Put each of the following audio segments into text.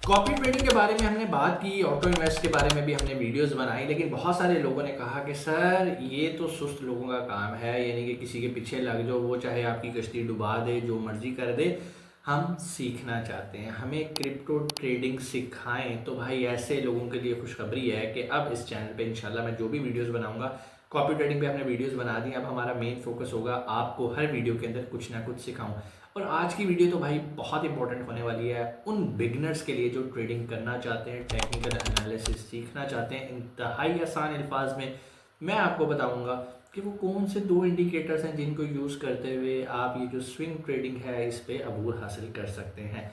Copy trading के बारे में हमने बात की, ऑटो इन्वेस्ट के बारे में भी हमने वीडियोस बनाई, लेकिन बहुत सारे लोगों ने कहा कि सर ये तो सुस्त लोगों का काम है, यानी कि किसी के पीछे लग जाओ, वो चाहे आपकी कश्ती डुबा दे, जो मर्जी कर दे। हम सीखना चाहते हैं, हमें क्रिप्टो ट्रेडिंग सिखाएं। तो भाई ऐसे लोगों के लिए खुशखबरी है कि अब इस चैनल पे इंशाल्लाह मैं जो भी वीडियोस बनाऊंगा, कॉपी ट्रेडिंग पे हमने वीडियोस बना दी, अब हमारा मेन फोकस होगा आपको हर वीडियो के अंदर कुछ ना कुछ सिखाऊं। और आज की वीडियो तो भाई बहुत इंपॉर्टेंट होने वाली है उन बिगनर्स के लिए जो ट्रेडिंग करना चाहते हैं, टेक्निकल एनालिसिस सीखना चाहते हैं। इंतहाई आसान अल्फाज में मैं आपको बताऊंगा कि वो कौन से दो इंडिकेटर्स हैं जिनको यूज़ करते हुए आप ये जो स्विंग ट्रेडिंग है इस पर अबूर हासिल कर सकते हैं।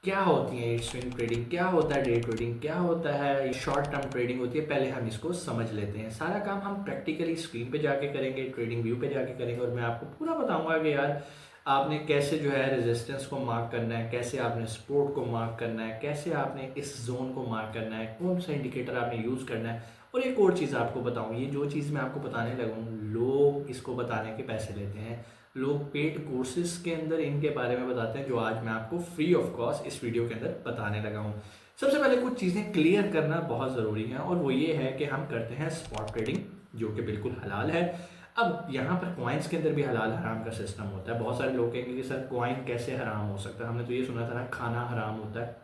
क्या होती है ये स्विंग ट्रेडिंग, क्या होता है डे ट्रेडिंग, क्या होता है शॉर्ट टर्म ट्रेडिंग होती है, पहले हम इसको समझ लेते हैं। सारा काम हम प्रैक्टिकली स्क्रीन पे जाके करेंगे, ट्रेडिंग व्यू पे जाके करेंगे, और मैं आपको पूरा बताऊंगा कि यार आपने कैसे जो है रेजिस्टेंस को मार्क करना है, कैसे आपने सपोर्ट को मार्क करना है, कैसे आपने इस जोन को मार्क करना है, कौन सा इंडिकेटर आपने यूज़ करना है। और एक और चीज़ आपको बताऊँ, ये जो चीज़ मैं आपको बताने लगूँ, लोग इसको बताने के पैसे लेते हैं, लोग पेड कोर्सेज के अंदर इनके बारे में बताते हैं, जो आज मैं आपको फ्री ऑफ कॉस्ट इस वीडियो के अंदर बताने लगा हूँ। सबसे पहले कुछ चीज़ें क्लियर करना बहुत ज़रूरी है, और वो ये है कि हम करते हैं स्पॉट ट्रेडिंग, जो कि बिल्कुल हलाल है। अब यहाँ पर कॉइन्स के अंदर भी हलाल हराम का सिस्टम होता है। बहुत सारे लोग कहेंगे कि सर कॉइन कैसे हराम हो सकता है, हमने तो ये सुना था ना खाना हराम होता है।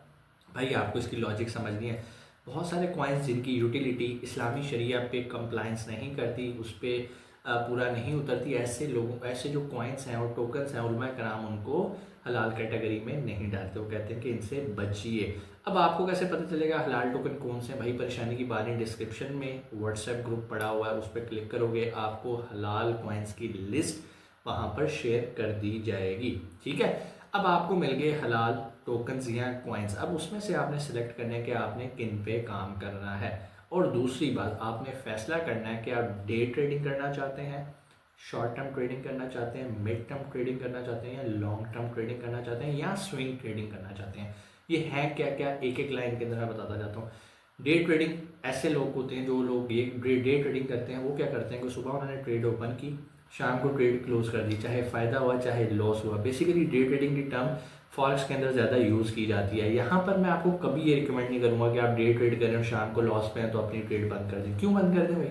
भाई आपको इसकी लॉजिक समझनी है। बहुत सारे कॉइन्स जिनकी यूटिलिटी इस्लामी शरिया पे कंप्लाइंस नहीं करती, उस पर पूरा नहीं उतरती, ऐसे लोगों, ऐसे जो कॉइन्स हैं और टोकन्स हैं, उलमा कराम उनको हलाल कैटेगरी में नहीं डालते। वो कहते हैं कि इनसे बचिए। अब आपको कैसे पता चलेगा हलाल टोकन कौन से हैं? भाई परेशानी की बात है, डिस्क्रिप्शन में व्हाट्सएप ग्रुप पड़ा हुआ है, उस पर क्लिक करोगे आपको हलाल कॉइन्स की लिस्ट वहाँ पर शेयर कर दी जाएगी। ठीक है, अब आपको मिल गए हलाल टोकन्स या कॉइन्स। अब उसमें से आपने सेलेक्ट करना है कि आपने किन पे काम करना है, और दूसरी बात आपने फैसला करना है कि आप डे ट्रेडिंग करना चाहते हैं, शॉर्ट टर्म ट्रेडिंग करना चाहते हैं, मिड टर्म ट्रेडिंग करना चाहते हैं, या लॉन्ग टर्म ट्रेडिंग करना चाहते हैं, या स्विंग ट्रेडिंग करना चाहते हैं। ये है क्या क्या, एक एक लाइन के अंदर मैं बताता जाता हूँ। डे ट्रेडिंग, ऐसे लोग होते हैं जो लोग ये डे ट्रेडिंग करते हैं, वो क्या करते हैं कि सुबह उन्होंने ट्रेड ओपन की, शाम को ट्रेड क्लोज कर दी, चाहे फ़ायदा हुआ चाहे लॉस हुआ। बेसिकली डे ट्रेडिंग की टर्म फॉरेक्स के अंदर ज़्यादा यूज़ की जाती है। यहाँ पर मैं आपको कभी ये रिकमेंड नहीं करूँगा कि आप डे ट्रेड करें और शाम को लॉस पे हैं तो अपनी ट्रेड बंद कर दें। क्यों बंद कर दें भाई?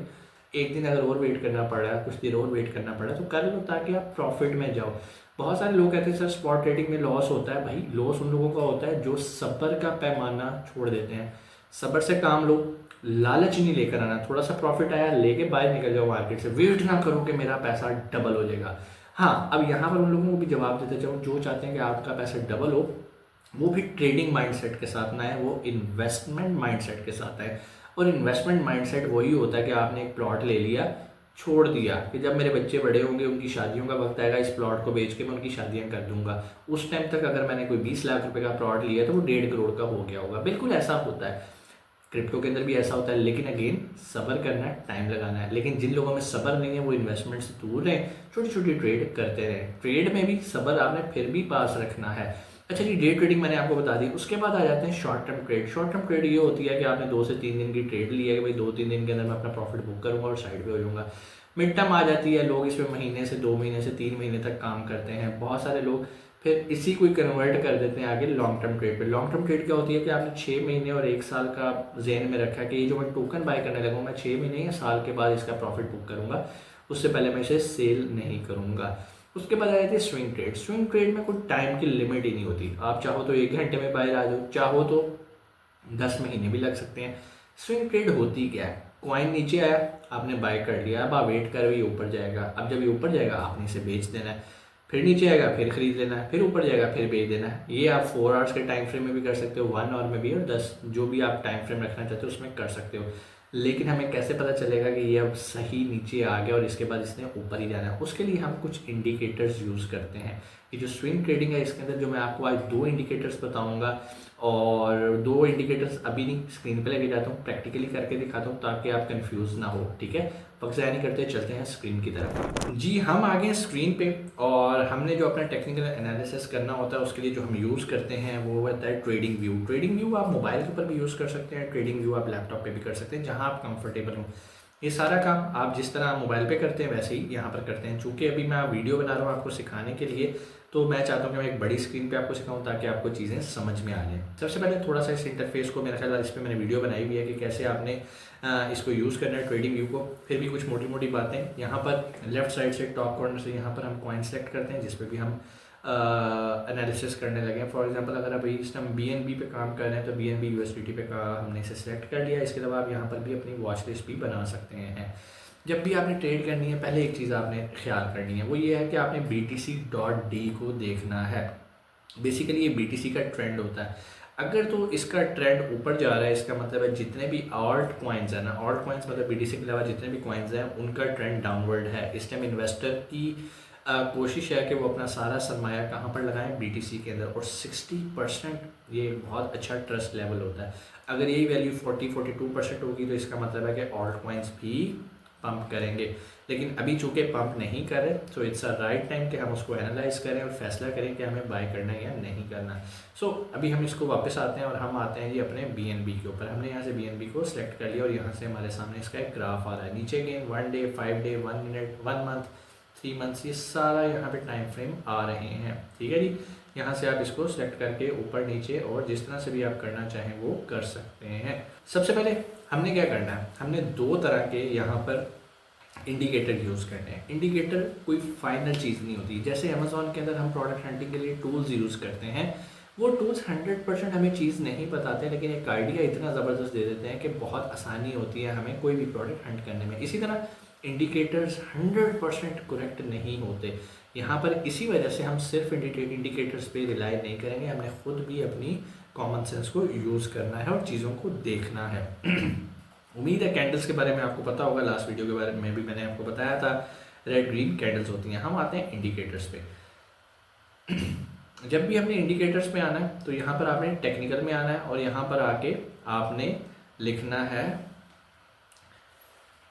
एक दिन अगर और वेट करना पड़ा है, कुछ देर और वेट करना पड़ा तो कर लो, ताकि आप प्रॉफिट में जाओ। बहुत सारे लोग कहते हैं सर स्पॉट ट्रेडिंग में लॉस होता है। भाई लॉस उन लोगों का होता है जो सब्र का पैमाना छोड़ देते हैं। सब्र से काम लो, लालच नहीं लेकर आना। थोड़ा सा प्रॉफिट आया लेके बाहर निकल जाओ मार्केट से, वेट ना करो कि मेरा पैसा डबल हो जाएगा। हाँ, अब यहाँ पर उन लोगों को भी जवाब देते जाओ जो चाहते हैं कि आपका पैसा डबल हो, वो भी ट्रेडिंग माइंडसेट के साथ ना है, वो इन्वेस्टमेंट माइंडसेट के साथ है। और इन्वेस्टमेंट माइंडसेट वही होता है कि आपने एक प्लॉट ले लिया, छोड़ दिया कि जब मेरे बच्चे बड़े होंगे, उनकी शादियों का वक्त आएगा, इस प्लॉट को बेच के मैं उनकी शादियां कर दूंगा। उस टाइम तक अगर मैंने कोई 20 लाख रुपए का प्लॉट लिया तो वो 1.5 करोड़ का हो गया होगा। बिल्कुल ऐसा होता है, क्रिप्टो के अंदर भी ऐसा होता है। लेकिन अगेन सब्र करना है, टाइम लगाना है। लेकिन जिन लोगों में सब्र नहीं है वो इन्वेस्टमेंट से दूर रहें, छोटी छोटी ट्रेड करते रहें। ट्रेड में भी सब्र आपने फिर भी पास रखना है। अच्छा जी, डे ट्रेडिंग मैंने आपको बता दी। उसके बाद आ जाते हैं short term trade. Short term trade ये होती है कि आपने 2 से 3 दिन की ट्रेड ली है कि भाई 2-3 दिन के अंदर मैं अपना प्रॉफिट बुक करूंगा और साइड पे हो जाऊंगा। मिड टर्म आ जाती है, लोग इसमें महीने से 2 महीने से 3 महीने तक काम करते हैं। बहुत सारे लोग फिर इसी को कन्वर्ट कर देते हैं आगे लॉन्ग टर्म ट्रेड पे। लॉन्ग टर्म ट्रेड क्या होती है कि आपने 6 महीने और 1 साल का जेन में रखा है कि ये जो मैं टोकन बाय करने लगा हूँ, मैं 6 महीने या साल के बाद इसका प्रॉफिट बुक करूंगा, उससे पहले मैं इसे सेल नहीं करूंगा। उसके बाद आ जाती है स्विंग ट्रेड। स्विंग ट्रेड में कोई टाइम की लिमिट ही नहीं होती। आप चाहो तो 1 घंटे में बाहर आ जाओ, चाहो तो 10 महीने भी लग सकते हैं। स्विंग ट्रेड होती क्या है? कॉइन नीचे आया, आपने बाय कर लिया, अब आप वेट कर, ये ऊपर जाएगा। अब जब ये ऊपर जाएगा आपने इसे बेच देना है, फिर नीचे आएगा फिर खरीद लेना है, फिर ऊपर जाएगा फिर बेच देना है। ये आप 4 आवर्स के टाइम फ्रेम में भी कर सकते हो, 1 आवर में भी, और 10 जो भी आप टाइम फ्रेम रखना चाहते हो उसमें कर सकते हो। लेकिन हमें कैसे पता चलेगा कि ये अब सही नीचे आ गया और इसके बाद इसने ऊपर ही जाना है? उसके लिए हम कुछ इंडिकेटर्स यूज़ करते हैं। ये जो स्विंग ट्रेडिंग है इसके अंदर जो मैं आपको आज 2 इंडिकेटर्स बताऊंगा, और 2 इंडिकेटर्स अभी नहीं, स्क्रीन पे लेके जाता हूँ, प्रैक्टिकली करके दिखाता हूँ ताकि आप कंफ्यूज ना हो। ठीक है, वक्त ज़ाया नहीं करते, चलते हैं स्क्रीन की तरफ। जी, हम आ गए स्क्रीन पे, और हमने जो अपना टेक्निकल एनालिसिस करना होता है उसके लिए जो हम यूज़ करते हैं वो होता है ट्रेडिंग व्यू। ट्रेडिंग व्यू आप मोबाइल के ऊपर भी यूज़ कर सकते हैं, ट्रेडिंग व्यू आप लैपटॉप पे भी कर सकते हैं, जहाँ आप कंफर्टेबल हो। ये सारा काम आप जिस तरह मोबाइल पे करते हैं वैसे ही यहाँ पर करते हैं। चूँकि अभी मैं वीडियो बना रहा हूँ आपको सिखाने के लिए, तो मैं चाहता हूँ कि मैं एक बड़ी स्क्रीन पे आपको सिखाऊं ताकि आपको चीज़ें समझ में आ जाएं। सबसे पहले थोड़ा सा इस इंटरफेस को, मेरा ख्याल इस पर मैंने वीडियो बनाई हुई है कि कैसे आपने इसको यूज़ करना है ट्रेडिंग व्यू को। फिर भी कुछ मोटी मोटी बातें, यहाँ पर लेफ्ट साइड से टॉप कॉर्नर से यहाँ पर हम कॉइन सेलेक्ट करते हैं जिस पे भी हम एनालिसिस करने लगे हैं। फॉर एग्जांपल अगर आप इस टाइम BNB पे काम कर रहे हैं तो BNB USDT पे का हमने इसे सेलेक्ट कर लिया। इसके अलावा आप यहाँ पर भी अपनी वॉच लिस्ट भी बना सकते हैं। जब भी आपने ट्रेड करनी है, पहले एक चीज़ आपने ख्याल करनी है, वो ये है कि आपने BTC.D को देखना है। बेसिकली ये BTC का ट्रेंड होता है। अगर तो इसका ट्रेंड ऊपर जा रहा है, इसका मतलब है जितने भी ऑल्ट कॉइन्स है ना, ऑल्ट कॉइन्स मतलब BTC के अलावा जितने भी कॉइन्स हैं उनका ट्रेंड डाउनवर्ड है। इस टाइम इन्वेस्टर की कोशिश है कि वो अपना सारा सरमाया कहाँ पर लगाएं, BTC के अंदर। और 60% ये बहुत अच्छा ट्रस्ट लेवल होता है। अगर यही वैल्यू 40-42% होगी तो इसका मतलब है कि ऑल्ट कॉइन्स भी पंप करेंगे। लेकिन अभी चूंकि पंप नहीं कर रहे तो इट्स अ राइट टाइम कि हम उसको एनालाइज करें और फैसला करें कि हमें बाय करना है या नहीं करना। सो अभी हम इसको वापस आते हैं और हम आते हैं जी अपने BNB के ऊपर। हमने यहाँ से BNB को सिलेक्ट कर लिया और यहाँ से हमारे सामने इसका एक ग्राफ आ रहा है। नीचे gain 1 day, 5 day, 1 minute, 1 month, 3 months, ये सारा यहाँ पे टाइम फ्रेम आ रहे हैं। ठीक है जी, यहाँ से आप इसको सेलेक्ट करके ऊपर नीचे और जिस तरह से भी आप करना चाहें वो कर सकते हैं। सबसे पहले हमने क्या करना है, हमने 2 तरह के यहाँ पर इंडिकेटर यूज़ करने हैं। इंडिकेटर कोई फाइनल चीज़ नहीं होती। जैसे अमेज़ॉन के अंदर हम प्रोडक्ट हंटिंग के लिए टूल्स यूज़ करते हैं, वो टूल्स 100% हमें चीज़ नहीं बताते, लेकिन एक आइडिया इतना ज़बरदस्त दे देते हैं कि बहुत आसानी होती है हमें कोई भी प्रोडक्ट हंट करने में। इसी तरह इंडिकेटर्स 100% करेक्ट नहीं होते। यहाँ पर इसी वजह से हम सिर्फ इंडिकेटर्स पे रिलाई नहीं करेंगे, हमने खुद भी अपनी कॉमन सेंस को यूज़ करना है और चीज़ों को देखना है। उम्मीद है कैंडल्स के बारे में आपको पता होगा, लास्ट वीडियो के बारे में भी मैंने आपको बताया था, रेड ग्रीन कैंडल्स होती हैं। हम आते हैं इंडिकेटर्स पे। जब भी हमने इंडिकेटर्स पे आना है तो यहाँ पर आपने टेक्निकल में आना है और यहाँ पर आके आपने लिखना है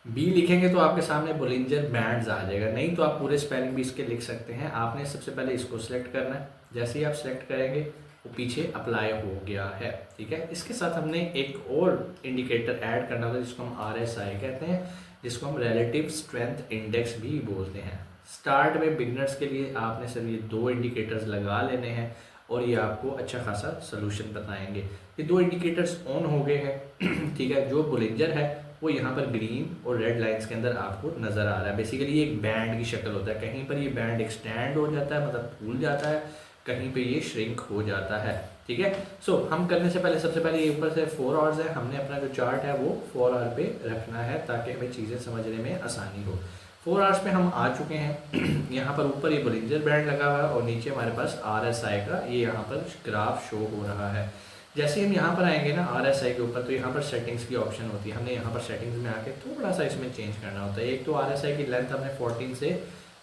बी। लिखेंगे तो आपके सामने बोलिंजर बैंड्स आ जाएगा, नहीं तो आप पूरे स्पेलिंग भी इसके लिख सकते हैं। आपने सबसे पहले इसको सिलेक्ट करना है। जैसे ही आप सिलेक्ट करेंगे वो पीछे अप्लाई हो गया है। ठीक है, इसके साथ हमने एक और इंडिकेटर ऐड करना होता है जिसको हम RSI कहते हैं, जिसको हम रिलेटिव स्ट्रेंथ इंडेक्स भी बोलते हैं। स्टार्ट में बिगनर्स के लिए आपने सिर्फ ये 2 इंडिकेटर्स लगा लेने हैं और ये आपको अच्छा खासा सोल्यूशन बताएंगे। ये 2 इंडिकेटर्स ऑन हो गए हैं। ठीक है, जो बोलिंजर है वो यहाँ पर ग्रीन और रेड लाइंस के अंदर आपको नज़र आ रहा है। बेसिकली ये एक बैंड की शक्ल होता है, कहीं पर ये बैंड एक्सटेंड हो जाता है मतलब फूल जाता है, कहीं पे ये श्रिंक हो जाता है। ठीक है, सो हम करने से पहले सबसे पहले ये ऊपर से 4 आवर्स है, हमने अपना जो चार्ट है वो 4 आवर पे रखना है ताकि हमें चीज़ें समझने में आसानी हो। 4 आवर्स पे हम आ चुके हैं। यहाँ पर ऊपर ये बोलिंजर बैंड लगा हुआ है और नीचे हमारे पास RSI का ये यहाँ पर ग्राफ शो हो रहा है। जैसे हम यहाँ पर आएंगे ना RSI के ऊपर, तो यहाँ पर सेटिंग्स की ऑप्शन होती है। हमने यहाँ पर सेटिंग्स में आके थोड़ा सा इसमें चेंज करना होता है। एक तो RSI की लेंथ हमने 14 से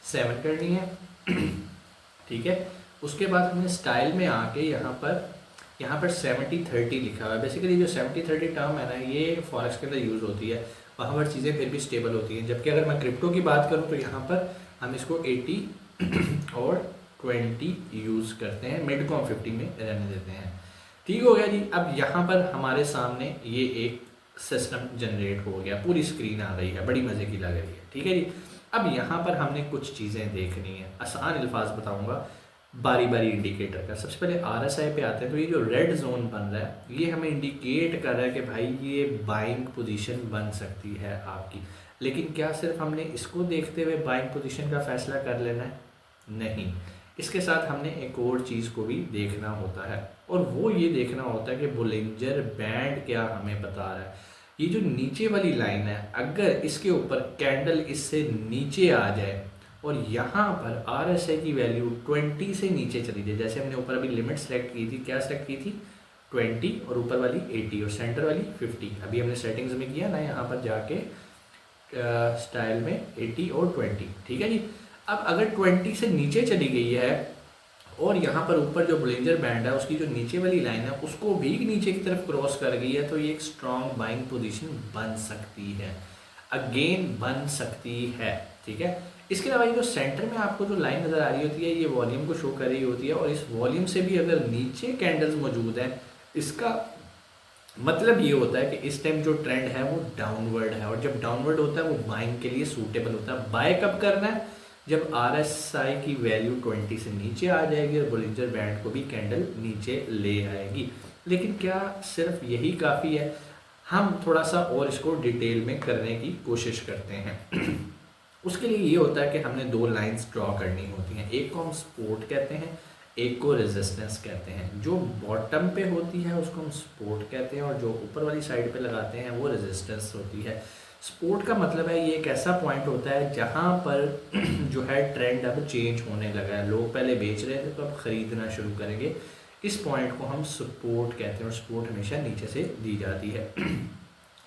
7 करनी है। ठीक है, उसके बाद हमने स्टाइल में आके यहाँ पर 70-30 लिखा हुआ है। बेसिकली जो 70-30 टर्म है ना, ये फॉरेक्स के अंदर यूज़ होती है, वहाँ पर चीज़ें फिर भी स्टेबल होती हैं। जबकि अगर मैं क्रिप्टो की बात करूँ तो यहाँ पर हम इसको 80 और 20 यूज़ करते हैं, मिड को हम 50 में रहने देते हैं। ठीक हो गया जी। अब यहाँ पर हमारे सामने ये एक सिस्टम जनरेट हो गया, पूरी स्क्रीन आ रही है, बड़ी मज़े की लग रही है। ठीक है जी, अब यहाँ पर हमने कुछ चीज़ें देखनी है। आसान अल्फाज बताऊँगा बारी बारी इंडिकेटर का। सबसे पहले RSI पे आते हैं, तो ये जो रेड जोन बन रहा है ये हमें इंडिकेट कर रहा है कि भाई ये बाइंग पोजीशन बन सकती है आपकी। लेकिन क्या सिर्फ हमने इसको देखते हुए बाइंग पोजीशन का फैसला कर लेना है? नहीं, इसके साथ हमने एक और चीज़ को भी देखना होता है और वो ये देखना होता है कि बोलिंजर बैंड क्या हमें बता रहा है। ये जो नीचे वाली लाइन है, अगर इसके ऊपर कैंडल इससे नीचे आ जाए और यहाँ पर RSI की वैल्यू 20 से नीचे चली जाए, जैसे हमने ऊपर अभी लिमिट सेलेक्ट की थी, क्या सेलेक्ट की थी 20 और ऊपर वाली 80 और सेंटर वाली 50। अभी हमने सेटिंग्स में किया ना, यहाँ पर जाके स्टाइल में 80 और 20। ठीक है जी, अब अगर 20 से नीचे चली गई है और यहाँ पर ऊपर जो बोलिंजर बैंड है उसकी जो नीचे वाली लाइन है उसको भी नीचे की तरफ क्रॉस कर गई है, तो ये एक स्ट्रॉन्ग बाइंग पोजीशन बन सकती है, अगेन बन सकती है। ठीक है, इसके अलावा ये जो सेंटर में आपको जो लाइन नज़र आ रही होती है ये वॉल्यूम को शो कर रही होती है और इस वॉल्यूम से भी अगर नीचे कैंडल्स मौजूद हैं, इसका मतलब ये होता है कि इस टाइम जो ट्रेंड है वो डाउनवर्ड है और जब डाउनवर्ड होता है वो बाइंग के लिए सूटेबल होता है। बाय कब करना है? जब RSI की वैल्यू 20 से नीचे आ जाएगी और बोलिंजर बैंड को भी कैंडल नीचे ले आएगी। लेकिन क्या सिर्फ यही काफ़ी है? हम थोड़ा सा और इसको डिटेल में करने की कोशिश करते हैं। उसके लिए ये होता है कि हमने दो लाइंस ड्रॉ करनी होती हैं, एक को हम सपोर्ट कहते हैं, एक को रेजिस्टेंस कहते हैं। जो बॉटम पे होती है उसको हम सपोर्ट कहते हैं और जो ऊपर वाली साइड पे लगाते हैं वो रेजिस्टेंस होती है। सपोर्ट का मतलब है ये एक ऐसा पॉइंट होता है जहाँ पर जो है ट्रेंड अब चेंज होने लगा है, लोग पहले बेच रहे थे तो अब ख़रीदना शुरू करेंगे। इस पॉइंट को हम सपोर्ट कहते हैं और सपोर्ट हमेशा नीचे से दी जाती है।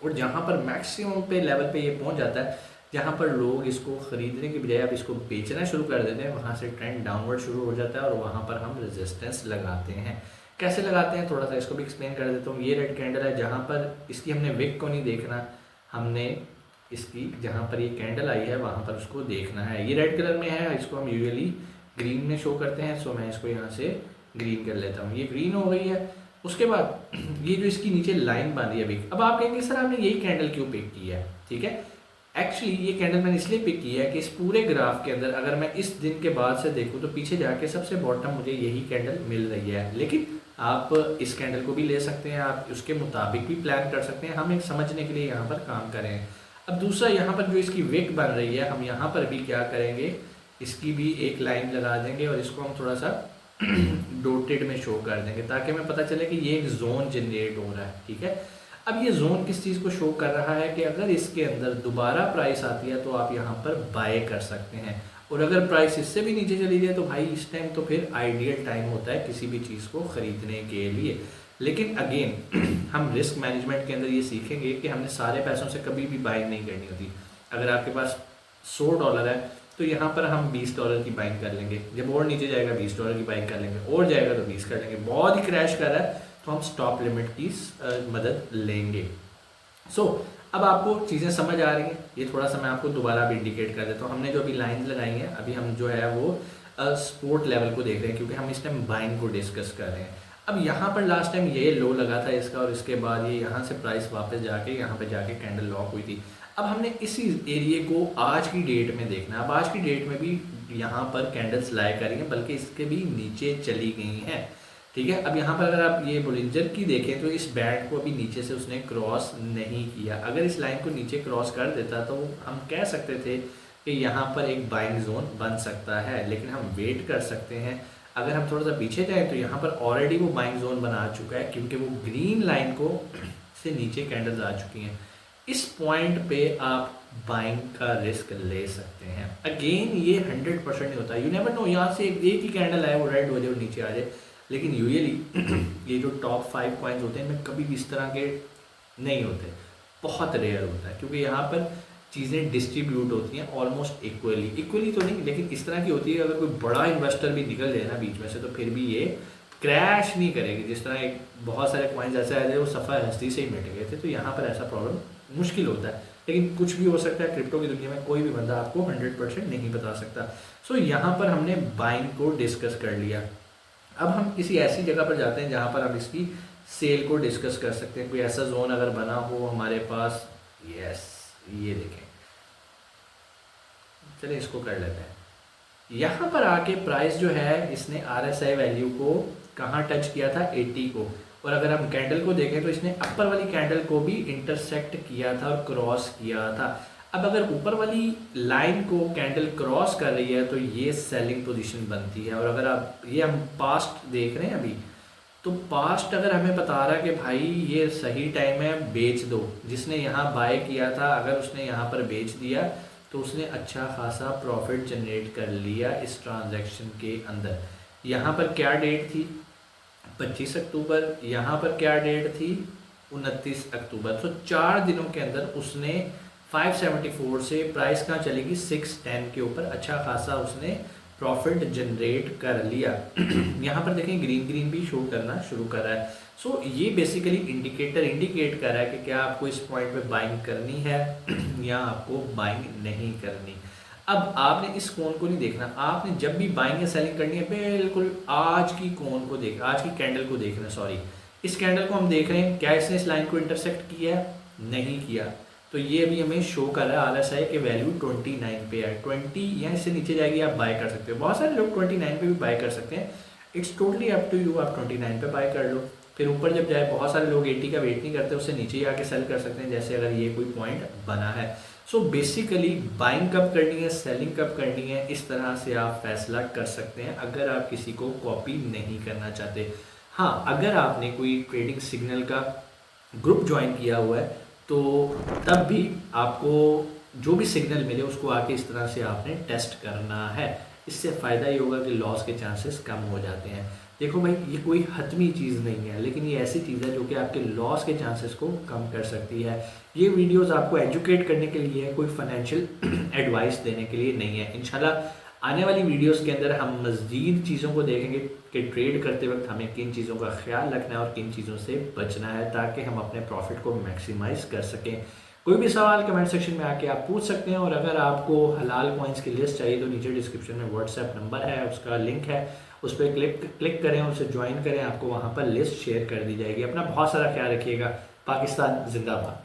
और जहाँ पर मैक्सिमम पे लेवल पे ये पहुँच जाता है, जहाँ पर लोग इसको ख़रीदने की बजाय अब इसको बेचना शुरू कर देते हैं, वहाँ से ट्रेंड डाउनवर्ड शुरू हो जाता है और वहाँ पर हम रेजिस्टेंस लगाते हैं। कैसे लगाते हैं थोड़ा सा इसको भी एक्सप्लेन कर देता हूँ। ये रेड कैंडल है, जहाँ पर इसकी हमने विक को नहीं देखना, हमने इसकी जहाँ पर ये कैंडल आई है वहाँ पर उसको देखना है। ये रेड कलर में है, इसको हम यूजुअली ग्रीन में शो करते हैं, सो मैं इसको यहाँ से ग्रीन कर लेता हूँ। ये ग्रीन हो गई है। उसके बाद ये जो इसकी नीचे लाइन बन रही है विक, अब आप कहेंगे सर आपने यही कैंडल क्यों पिक की है? ठीक है, एक्चुअली ये कैंडल मैंने इसलिए पिक की है कि इस पूरे ग्राफ के अंदर अगर मैं इस दिन के बाद से देखूँ तो पीछे जाके सबसे बॉटम मुझे यही कैंडल मिल रही है। लेकिन आप इस कैंडल को भी ले सकते हैं, आप उसके मुताबिक भी प्लान कर सकते हैं। हम एक समझने के लिए यहाँ पर काम करें। अब दूसरा, यहाँ पर जो इसकी विक बन रही है, हम यहाँ पर भी क्या करेंगे, इसकी भी एक लाइन लगा देंगे और इसको हम थोड़ा सा डॉटेड में शो कर देंगे ताकि हमें पता चले कि ये एक जोन जनरेट हो रहा है। ठीक है, अब ये जोन किस चीज़ को शो कर रहा है कि अगर इसके अंदर दोबारा प्राइस आती है तो आप यहाँ पर बाय कर सकते हैं, और अगर प्राइस इससे भी नीचे चली जाए तो भाई इस टाइम तो फिर आइडियल टाइम होता है किसी भी चीज़ को ख़रीदने के लिए। लेकिन अगेन हम रिस्क मैनेजमेंट के अंदर ये सीखेंगे कि हमने सारे पैसों से कभी भी बाइंग नहीं करनी होती। अगर आपके पास $100 है तो यहाँ पर हम $20 की बाइंग कर लेंगे, जब और नीचे जाएगा $20 की बाइंग कर लेंगे, और जाएगा तो 20 कर लेंगे। बहुत ही क्रैश कर रहा है तो हम स्टॉप लिमिट की मदद लेंगे। अब आपको चीज़ें समझ आ रही हैं। ये थोड़ा सा मैं आपको दोबारा भी इंडिकेट कर देता हूँ। हमने जो अभी लाइंस लगाई हैं, अभी हम जो है वो सपोर्ट लेवल को देख रहे हैं क्योंकि हम इस टाइम बाइंग को डिस्कस कर रहे हैं। अब यहाँ पर लास्ट टाइम ये लो लगा था इसका और इसके बाद ये यहाँ से प्राइस वापस जाके यहाँ पे जाके कैंडल लॉक हुई थी। अब हमने इसी एरिए को आज की डेट में देखना है। अब आज की डेट में भी यहाँ पर कैंडल्स लाई कर रही हैं, बल्कि इसके भी नीचे चली गई हैं। ठीक है, अब यहाँ पर अगर आप ये बोलिंजर की देखें तो इस बैंड को अभी नीचे से उसने क्रॉस नहीं किया। अगर इस लाइन को नीचे क्रॉस कर देता तो हम कह सकते थे कि यहाँ पर एक बाइंग जोन बन सकता है, लेकिन हम वेट कर सकते हैं। अगर हम थोड़ा सा पीछे जाएँ तो यहाँ पर ऑलरेडी वो बाइंग जोन बना चुका है क्योंकि वो ग्रीन लाइन को से नीचे कैंडल्स आ चुकी हैं। इस पॉइंट पे आप बाइंग का रिस्क ले सकते हैं। अगेन ये 100% नहीं होता, यू नेवर नो, यहाँ से एक ही कैंडल आए वो रेड हो जाए और नीचे आ जाए। लेकिन यूजुअली ये जो टॉप 5 कॉइन्स होते हैं इनमें कभी भी इस तरह के नहीं होते, बहुत रेयर होता है क्योंकि यहाँ पर चीज़ें डिस्ट्रीब्यूट होती हैं ऑलमोस्ट इक्वली तो नहीं, लेकिन इस तरह की होती है। अगर कोई बड़ा इन्वेस्टर भी निकल जाए ना बीच में से तो फिर भी ये क्रैश नहीं करेगी। जिस तरह एक बहुत सारे कॉइन्स ऐसे आए थे वो सफ़ा हस्ती से ही मिट गए थे, तो यहाँ पर ऐसा प्रॉब्लम मुश्किल होता है। लेकिन कुछ भी हो सकता है, क्रिप्टो की दुनिया में कोई भी बंदा आपको 100% नहीं बता सकता। सो यहाँ पर हमने बाइंग को डिस्कस कर लिया। अब हम किसी ऐसी जगह पर जाते हैं जहाँ पर हम इसकी सेल को डिस्कस कर सकते हैं। कोई ऐसा जोन अगर बना हो हमारे पास, यस ये देखें, चलिए इसको कर लेते हैं। यहाँ पर आके प्राइस जो है इसने RSI वैल्यू को कहाँ टच किया था, 80 को, और अगर हम कैंडल को देखें तो इसने अपर वाली कैंडल को भी इंटरसेक्ट किया था और क्रॉस किया था। अब अगर ऊपर वाली लाइन को कैंडल क्रॉस कर रही है तो ये सेलिंग पोजीशन बनती है। और अगर आप ये हम पास्ट देख रहे हैं अभी, तो पास्ट अगर हमें बता रहा है कि भाई ये सही टाइम है बेच दो, जिसने यहाँ बाय किया था अगर उसने यहाँ पर बेच दिया तो उसने अच्छा खासा प्रॉफिट जनरेट कर लिया इस ट्रांजैक्शन के अंदर। यहाँ पर क्या डेट थी, 25 अक्टूबर, यहाँ पर क्या डेट थी, 29 अक्टूबर। तो 4 दिनों के अंदर उसने 574 से प्राइस कहाँ चलेगी 610 के ऊपर अच्छा खासा उसने प्रॉफिट जनरेट कर लिया। यहाँ पर देखें ग्रीन भी शो करना शुरू कर रहा है। सो ये बेसिकली इंडिकेटर इंडिकेट कर रहा है कि क्या आपको इस पॉइंट पे बाइंग करनी है या आपको बाइंग नहीं करनी। अब आपने इस कोन को नहीं देखना, आपने जब भी बाइंग या सेलिंग करनी है बिल्कुल आज की कोन को देख, आज की कैंडल को देखना। सॉरी, इस कैंडल को हम देख रहे हैं, क्या इसने इस लाइन को इंटरसेक्ट किया, नहीं किया। तो ये अभी हमें शो कर रहा है RSI के वैल्यू 29 पे है। 20 या इससे नीचे जाएगी आप बाय कर सकते हो। बहुत सारे लोग 29 पे भी बाय कर सकते हैं, it's totally up to you, आप 29 पे बाय कर लो। फिर ऊपर जब जाए, बहुत सारे लोग 80 का वेट नहीं करते, उससे नीचे ही आके सेल कर सकते हैं, जैसे अगर ये कोई पॉइंट बना है। सो बेसिकली बाइंग कब करनी है, सेलिंग कब करनी है, इस तरह से आप फैसला कर सकते हैं अगर आप किसी को कॉपी नहीं करना चाहते। हाँ, अगर आपने कोई ट्रेडिंग सिग्नल का ग्रुप ज्वाइन किया हुआ है तो तब भी आपको जो भी सिग्नल मिले उसको आके इस तरह से आपने टेस्ट करना है। इससे फ़ायदा ये होगा कि लॉस के चांसेस कम हो जाते हैं। देखो भाई, ये कोई हतमी चीज़ नहीं है, लेकिन ये ऐसी चीज़ है जो कि आपके लॉस के चांसेस को कम कर सकती है। ये वीडियोस आपको एजुकेट करने के लिए है, कोई फाइनेंशियल एडवाइस देने के लिए नहीं है। इंशाल्लाह आने वाली वीडियोस के अंदर हम मज़ीद चीज़ों को देखेंगे कि ट्रेड करते वक्त हमें किन चीज़ों का ख्याल रखना है और किन चीज़ों से बचना है, ताकि हम अपने प्रॉफिट को मैक्सिमाइज़ कर सकें। कोई भी सवाल कमेंट सेक्शन में आके आप पूछ सकते हैं, और अगर आपको हलाल कॉइन्स की लिस्ट चाहिए तो नीचे डिस्क्रिप्शन में व्हाट्सएप नंबर है, उसका लिंक है, उस पर क्लिक करें, उसे ज्वाइन करें, आपको वहाँ पर लिस्ट शेयर कर दी जाएगी। अपना बहुत सारा ख्याल रखिएगा। पाकिस्तान जिंदाबाद।